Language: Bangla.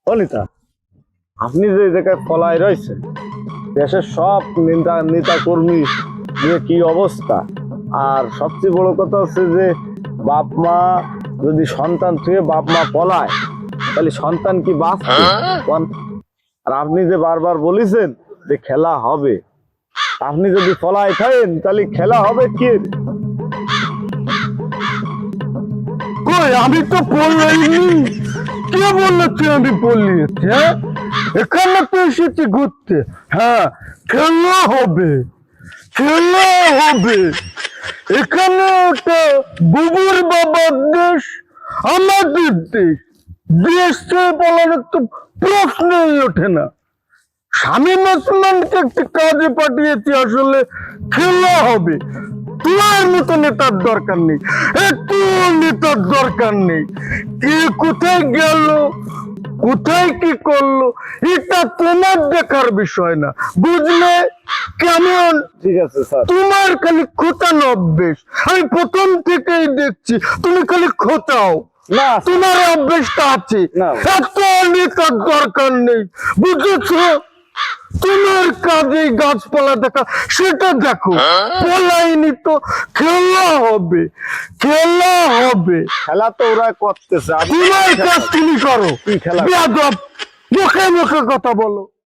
অনিতা, আপনি যে জায়গায় পলায় রয়েছেন, দেশের সব নেতা কর্মী যে কি অবস্থা। আর সবচেয়ে বড় কথা হচ্ছে যে বাপ মা যদি সন্তান থেকে বাপ মা পলায়, তাহলে সন্তান কি বাঁচবে? আর আপনি যে বারবার বলেছেন যে খেলা হবে, আপনি যদি পলায় থাকেন তাহলে খেলা হবে কি? কই আমি তো পড়লাইনি। কে বলেছে আমি পড়লিয়েছি? হ্যাঁ, এখানে তো এসেছি ঘুরতে। হ্যাঁ, খেলা হবে, খেলা হবে। এখানে ওটা বুবুর বাবার দেশ, আমাদের দেশ। দেশ থেকে পালানোর তো প্রশ্নই ওঠে না। শামীম ওসমানকে একটা কাজে পাঠিয়েছি, আসলে খেলা হবে। তোমার মতো নেতার দরকার নেই, একটু নেতার দরকার নেই। কে কোথায় গেল, কোথায় কি করলো, এটা তোমার দেখার বিষয় না, বুঝলে? কেমন? ঠিক আছে স্যার। তোমার খালি খোঁচানো অভ্যেস, আমি প্রথম থেকেই দেখছি তুমি খালি খোঁচাও। না, তোমার অভ্যেসটা আছে। না। এত নেতার দরকার নেই, বুঝেছো? তোমার কাজে গাছপালা দেখা, সেটা দেখো। পলাইনি তো, খেলা হবে, খেলা হবে। খেলা তো ওরা করতেছে, তোমার কাজ তুমি করো। কি খেলা? বেয়াদব, মুখে মুখে কথা বলো।